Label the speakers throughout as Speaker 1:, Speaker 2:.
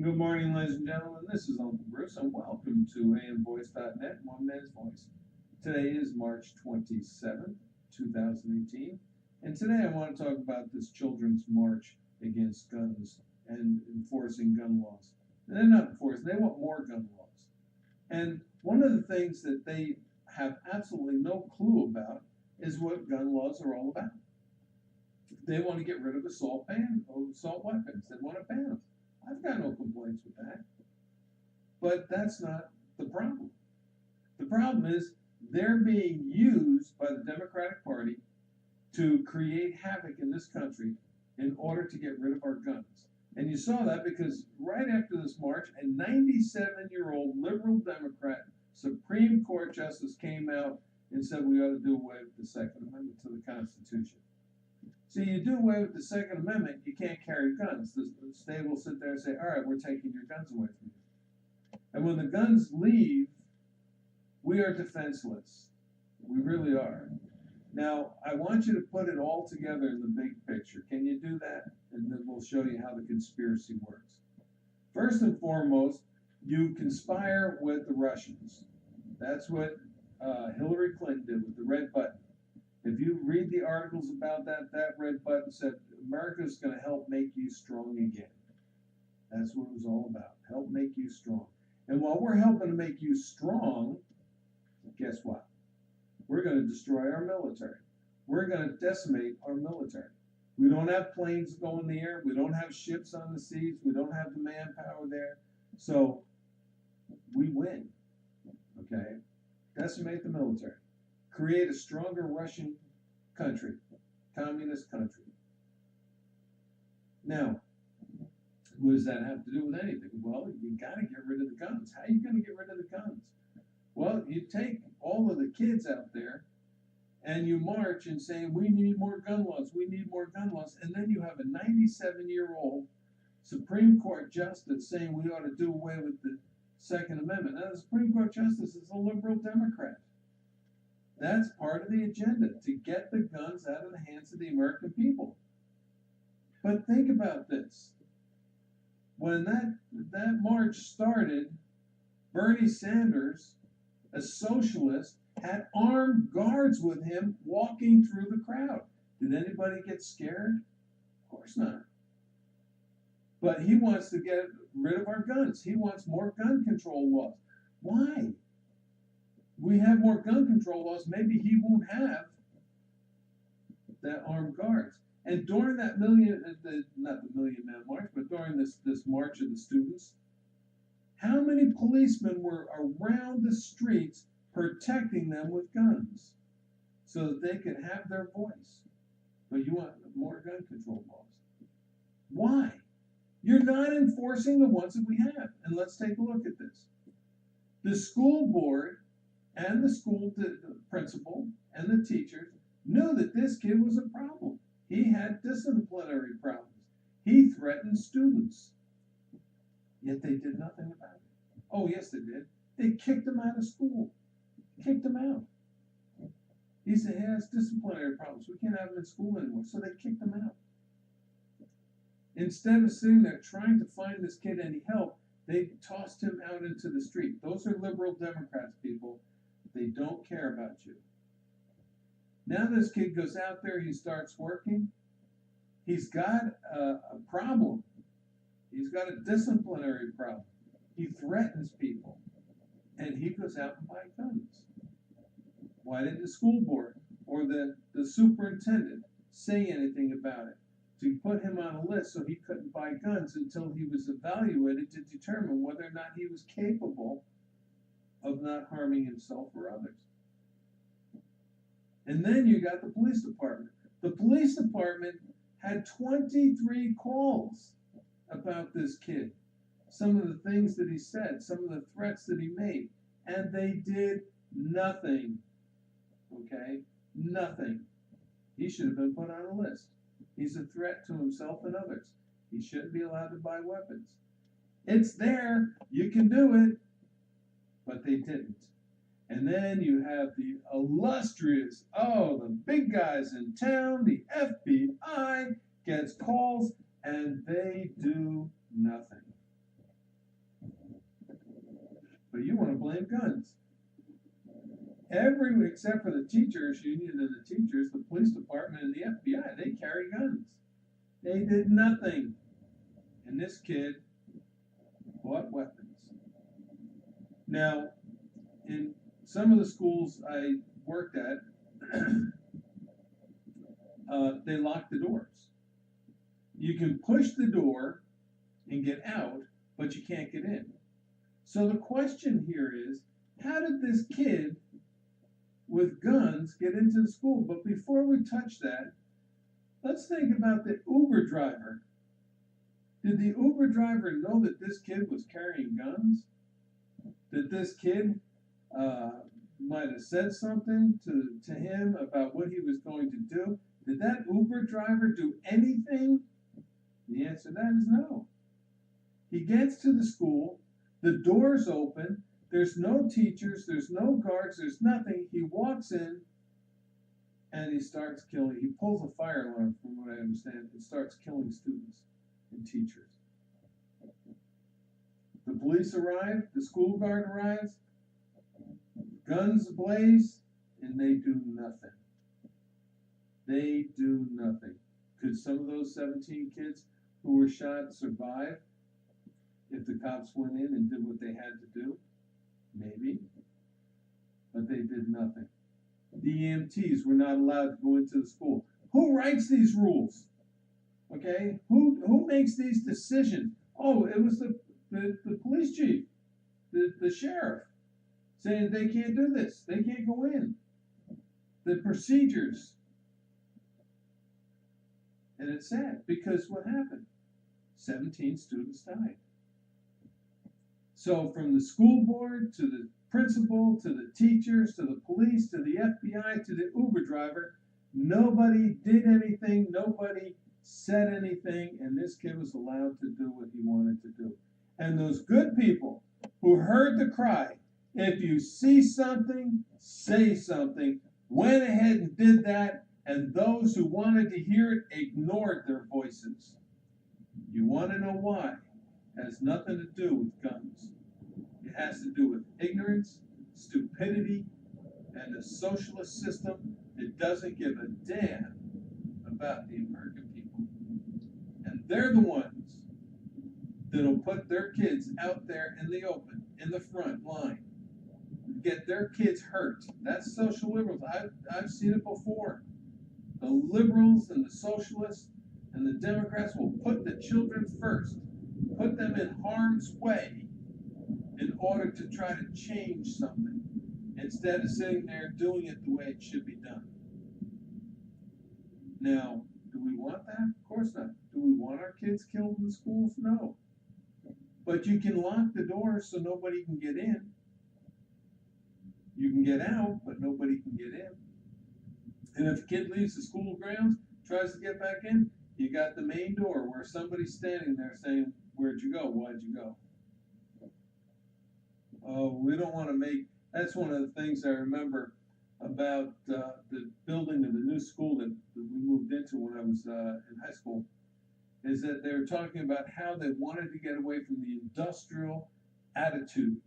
Speaker 1: Good morning, ladies and gentlemen. This is Uncle Bruce, and welcome to amvoice.net, One Man's Voice. Today is March 27th, 2018, and today I want to talk about this children's march against guns and enforcing gun laws. And they're not enforcing, they want more gun laws. And one of the things that they have absolutely no clue about is what gun laws are all about. They want to get rid of assault weapons. They want to ban them. I've got no complaints with that. But that's not the problem. The problem is they're being used by the Democratic Party to create havoc in this country in order to get rid of our guns. And you saw that because right after this march, a 97-year-old liberal Democrat Supreme Court justice came out and said we ought to do away with the Second Amendment to the Constitution. So you do away with the Second Amendment, you can't carry guns. The state will sit there and say, all right, we're taking your guns away from you. And when the guns leave, we are defenseless. We really are. Now, I want you to put it all together in the big picture. Can you do that? And then we'll show you how the conspiracy works. First and foremost, you conspire with the Russians. That's what Hillary Clinton did with the red button. If you read the articles about that, that red button said, America's going to help make you strong again. That's what it was all about. Help make you strong. And while we're helping to make you strong, guess what? We're going to destroy our military. We're going to decimate our military. We don't have planes that go in the air. We don't have ships on the seas. We don't have the manpower there. So we win. Okay? Decimate the military. Create a stronger Russian country, communist country. Now, what does that have to do with anything? Well, you got to get rid of the guns. How are you going to get rid of the guns? Well, you take all of the kids out there and you march and say, we need more gun laws, we need more gun laws. And then you have a 97-year-old Supreme Court justice saying we ought to do away with the Second Amendment. Now, the Supreme Court justice is a liberal Democrat. That's part of the agenda, to get the guns out of the hands of the American people. But think about this. When that march started, Bernie Sanders, a socialist, had armed guards with him walking through the crowd. Did anybody get scared? Of course not. But he wants to get rid of our guns. He wants more gun control laws. Why? We have more gun control laws, maybe he won't have that armed guards. And during that not the Million Man March, but during this march of the students, how many policemen were around the streets protecting them with guns so that they could have their voice? But you want more gun control laws. Why? You're not enforcing the ones that we have. And let's take a look at this. The school board and the school principal and the teachers knew that this kid was a problem. He had disciplinary problems. He threatened students. Yet they did nothing about it. Oh, yes, they did. They kicked him out of school. Kicked him out. He said he has disciplinary problems. We can't have him in school anymore. So they kicked him out. Instead of sitting there trying to find this kid any help, they tossed him out into the street. Those are liberal Democrats, people. They don't care about you. Now this kid goes out there, he starts working. He's got a problem. He's got a disciplinary problem. He threatens people. And he goes out and buys guns. Why didn't the school board or the superintendent say anything about it? To put him on a list so he couldn't buy guns until he was evaluated to determine whether or not he was capable of not harming himself or others. And then you got the police department. The police department had 23 calls about this kid. Some of the things that he said, some of the threats that he made, and they did nothing. Okay? Nothing. He should have been put on a list. He's a threat to himself and others. He shouldn't be allowed to buy weapons. It's there. You can do it. But they didn't. And then you have the illustrious, the big guys in town, the FBI gets calls, and they do nothing. Except for the teachers union and the teachers, the police department and the FBI, they carry guns. They did nothing. And this kid bought weapons. Now, in some of the schools I worked at, they locked the doors. You can push the door and get out, but you can't get in. So the question here is, how did this kid with guns get into the school? But before we touch that, let's think about the Uber driver. Did the Uber driver know that this kid was carrying guns? That this kid might have said something to him about what he was going to do? Did that Uber driver do anything? The answer to that is no. He gets to the school, the door's open, there's no teachers, there's no guards, there's nothing. He walks in and he starts killing. He pulls a fire alarm, from what I understand, and starts killing students and teachers. The police arrive, the school guard arrives, guns blaze, and they do nothing. They do nothing. Could some of those 17 kids who were shot survive if the cops went in and did what they had to do? Maybe. But they did nothing. The EMTs were not allowed to go into the school. Who writes these rules? Okay? Who makes these decisions? Oh, it was the police chief, the sheriff, saying they can't do this. They can't go in. The procedures. And it's sad, because what happened? 17 students died. So from the school board to the principal to the teachers to the police to the FBI to the Uber driver, nobody did anything, nobody said anything, and this kid was allowed to do what he wanted to do. And those good people who heard the cry, if you see something, say something, went ahead and did that, and those who wanted to hear it ignored their voices. You want to know why? It has nothing to do with guns. It has to do with ignorance, stupidity, and a socialist system that doesn't give a damn about the American people. And they're the ones that'll put their kids out there in the open, in the front line, get their kids hurt. That's social liberals. I've seen it before. The liberals and the socialists and the Democrats will put the children first, put them in harm's way in order to try to change something, instead of sitting there doing it the way it should be done. Now, do we want that? Of course not. Do we want our kids killed in schools? No. But you can lock the doors so nobody can get in. You can get out, but nobody can get in. And if a kid leaves the school grounds, tries to get back in, you got the main door where somebody's standing there saying, "Where'd you go? Why'd you go?" Oh, we don't want to make, that's one of the things I remember about the building of the new school that we moved into when I was in high school, is that they were talking about how they wanted to get away from the industrial attitude,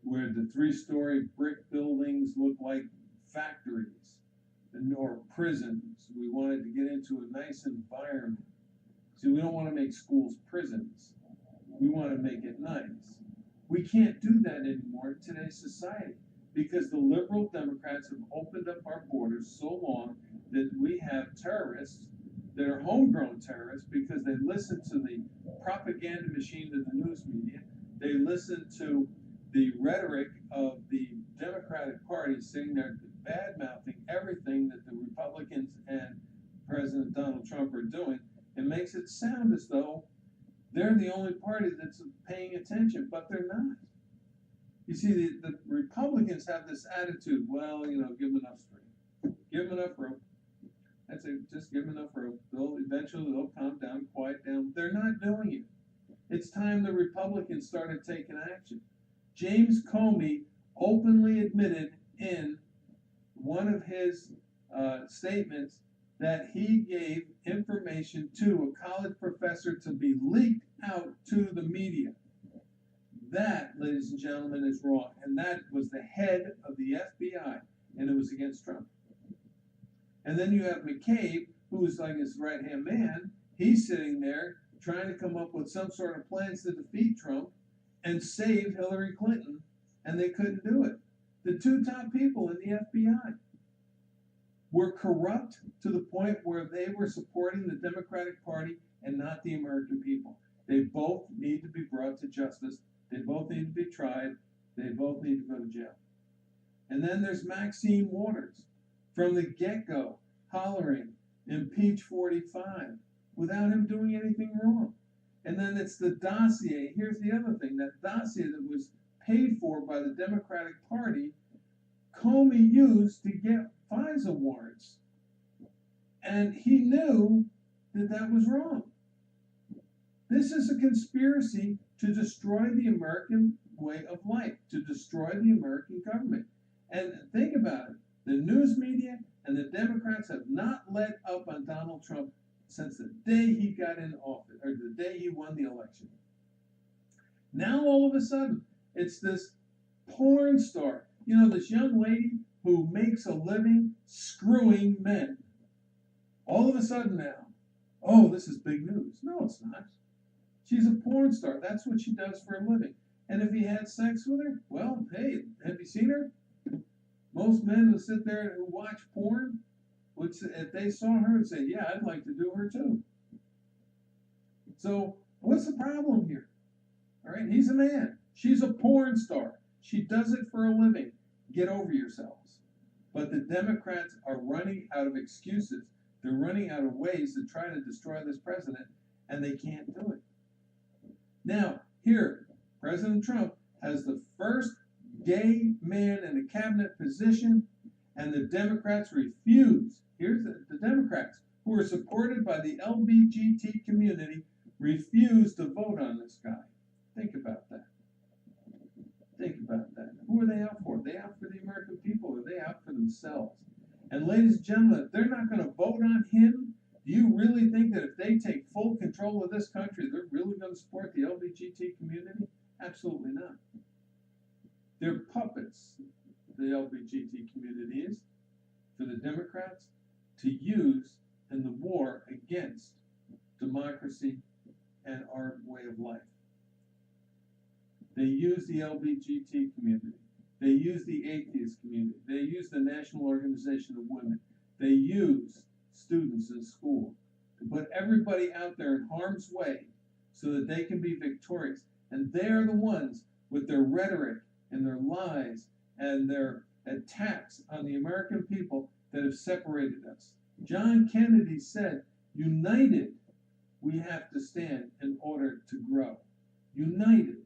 Speaker 1: where the 3-story brick buildings look like factories or prisons. We wanted to get into a nice environment. See, we don't want to make schools prisons. We want to make it nice. We can't do that anymore in today's society, because the liberal Democrats have opened up our borders so long that we have terrorists that are homegrown terrorists because they listen to the propaganda machine of the news media. They listen to the rhetoric of the Democratic Party sitting there bad-mouthing everything that the Republicans and President Donald Trump are doing. It makes it sound as though they're the only party that's paying attention, but they're not. You see, the Republicans have this attitude, well, give them enough string. Give them enough rope. That's it, just give them enough rope. Eventually they'll calm down, quiet down. They're not doing it. It's time the Republicans started taking action. James Comey openly admitted in one of his statements that he gave information to a college professor to be leaked out to the media. That, ladies and gentlemen, is wrong. And that was the head of the FBI, and it was against Trump. And then you have McCabe, who's like his right-hand man. He's sitting there trying to come up with some sort of plans to defeat Trump and save Hillary Clinton, and they couldn't do it. The two top people in the FBI were corrupt to the point where they were supporting the Democratic Party and not the American people. They both need to be brought to justice. They both need to be tried. They both need to go to jail. And then there's Maxine Waters, from the get-go, hollering, impeach 45, without him doing anything wrong. And then it's the dossier. Here's the other thing. That dossier that was paid for by the Democratic Party, Comey used to get FISA warrants. And he knew that that was wrong. This is a conspiracy to destroy the American way of life, to destroy the American government. And think about it. The news media and the Democrats have not let up on Donald Trump since the day he got in office, or the day he won the election. Now all of a sudden, it's this porn star, this young lady who makes a living screwing men. All of a sudden now, oh, this is big news. No, it's not. She's a porn star. That's what she does for a living. And if he had sex with her, well, hey, have you seen her? Most men who sit there who watch porn, if they saw her and say, yeah, I'd like to do her too. So what's the problem here? All right, he's a man. She's a porn star. She does it for a living. Get over yourselves. But the Democrats are running out of excuses. They're running out of ways to try to destroy this president, and they can't do it. Now, here, President Trump has the first gay man in a cabinet position, and the Democrats refuse. Here's the Democrats, who are supported by the LGBT community, refuse to vote on this guy. Think about that. Think about that. Who are they out for? Are they out for the American people, or are they out for themselves? And ladies and gentlemen, if they're not going to vote on him, do you really think that if they take full control of this country, they're really going to support the LGBT community? Absolutely not. They're puppets, the LGBT community is, for the Democrats to use in the war against democracy and our way of life. They use the LGBT community. They use the atheist community. They use the National Organization of Women. They use students in school to put everybody out there in harm's way so that they can be victorious. And they're the ones with their rhetoric and their lies and their attacks on the American people that have separated us. John Kennedy said, united, we have to stand in order to grow. United.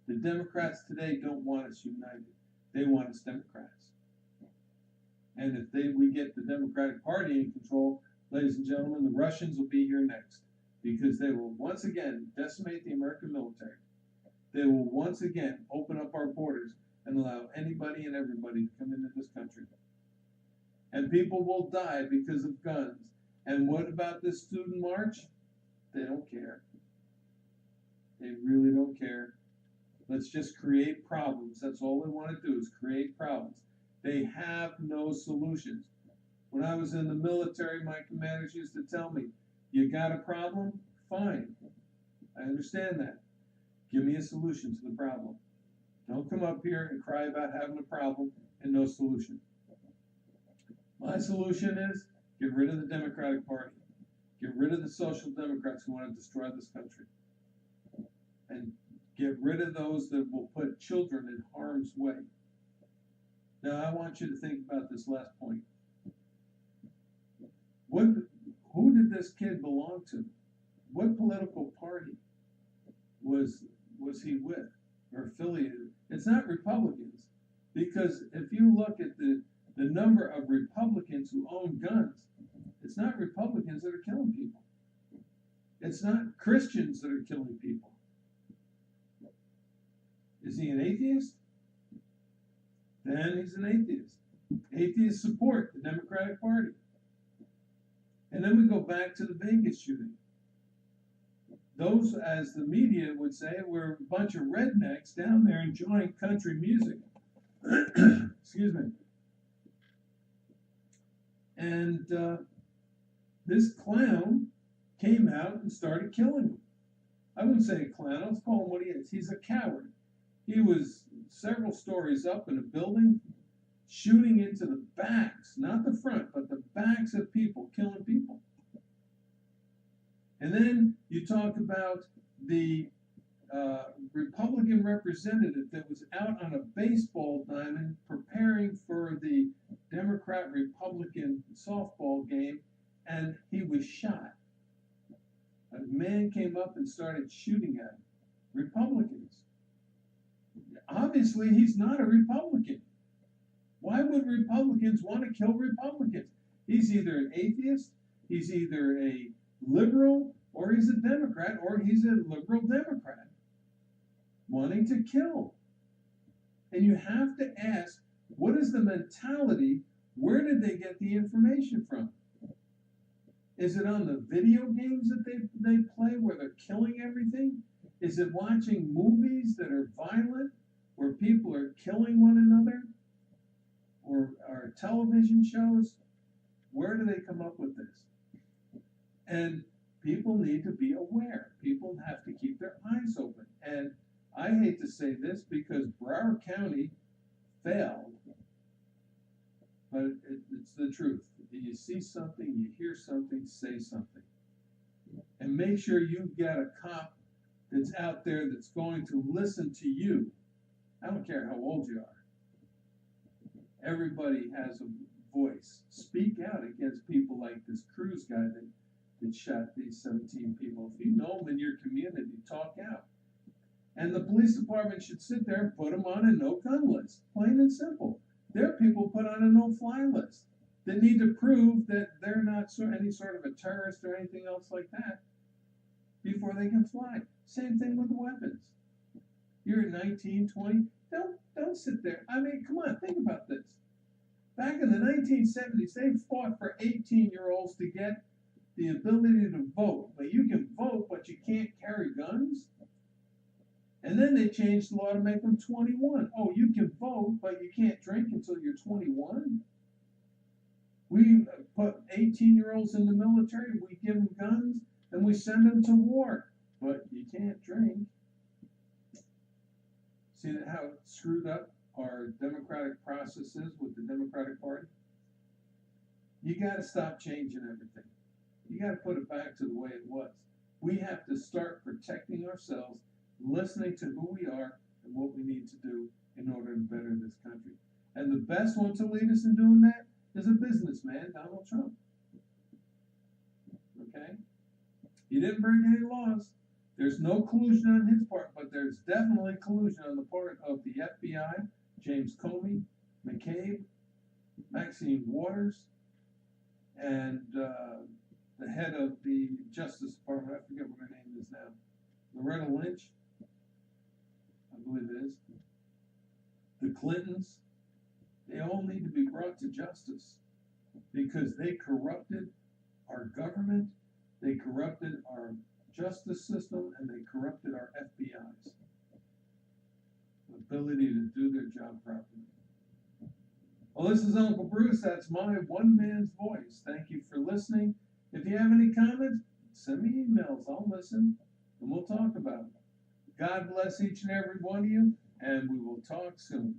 Speaker 1: The Democrats today don't want us united. They want us Democrats. And if we get the Democratic Party in control, ladies and gentlemen, the Russians will be here next, because they will once again decimate the American military. They will once again open up our borders and allow anybody and everybody to come into this country. And people will die because of guns. And what about this student march? They don't care. They really don't care. Let's just create problems. That's all they want to do, is create problems. They have no solutions. When I was in the military, my commanders used to tell me, you got a problem? Fine. I understand that. Give me a solution to the problem. Don't come up here and cry about having a problem and no solution. My solution is get rid of the Democratic Party. Get rid of the Social Democrats who want to destroy this country. And get rid of those that will put children in harm's way. Now, I want you to think about this last point. Who did this kid belong to? What political party was he with or affiliated? It's not Republicans, because if you look at the number of Republicans who own guns, it's not Republicans that are killing people. It's not Christians that are killing people. Is he an atheist? Then he's an atheist. Atheists support the Democratic Party. And then we go back to the Vegas shooting. Those, as the media would say, were a bunch of rednecks down there enjoying country music. Excuse me. And this clown came out and started killing them. I wouldn't say a clown, let's call him what he is. He's a coward. He was several stories up in a building, shooting into the backs, not the front, but the backs of people, killing people. And then you talk about the Republican representative that was out on a baseball diamond preparing for the Democrat-Republican softball game, and he was shot. A man came up and started shooting at him. Republicans. Obviously, he's not a Republican. Why would Republicans want to kill Republicans? He's either an atheist, he's either a liberal, or he's a Democrat, or he's a liberal Democrat wanting to kill. And you have to ask, what is the mentality? Where did they get the information from? Is it on the video games that they play where they're killing everything? Is it watching movies that are violent where people are killing one another? Or television shows? Where do they come up with this? And people need to be aware. People have to keep their eyes open. And I hate to say this because Broward County failed, but it's the truth. You see something, you hear something, say something. And make sure you've got a cop that's out there that's going to listen to you. I don't care how old you are. Everybody has a voice. Speak out against people like this Cruz guy that shot these 17 people. If you know them in your community, talk out. And the police department should sit there and put them on a no-gun list. Plain and simple. There are people put on a no-fly list that need to prove that they're not any sort of a terrorist or anything else like that before they can fly. Same thing with weapons. You're 19, 20. Don't sit there. I mean, come on, think about this. Back in the 1970s, they fought for 18-year-olds to get the ability to vote. But you can vote, but you can't carry guns. And then they changed the law to make them 21. Oh, you can vote, but you can't drink until you're 21. We put 18-year-olds in the military, we give them guns, and we send them to war. But you can't drink. See how screwed up our democratic process is with the Democratic Party? You got to stop changing everything. You got to put it back to the way it was. We have to start protecting ourselves, listening to who we are and what we need to do in order to better this country. And the best one to lead us in doing that is a businessman, Donald Trump. Okay? He didn't break any laws. There's no collusion on his part, but there's definitely collusion on the part of the FBI, James Comey, McCabe, Maxine Waters, and the head of the Justice Department. I forget what her name is now. Loretta Lynch, I believe it is. The Clintons, they all need to be brought to justice because they corrupted our government, they corrupted our justice system, and they corrupted our FBI's ability to do their job properly. Well, this is Uncle Bruce. That's my one man's voice. Thank you for listening. If you have any comments, send me emails. I'll listen, and we'll talk about it. God bless each and every one of you, and we will talk soon.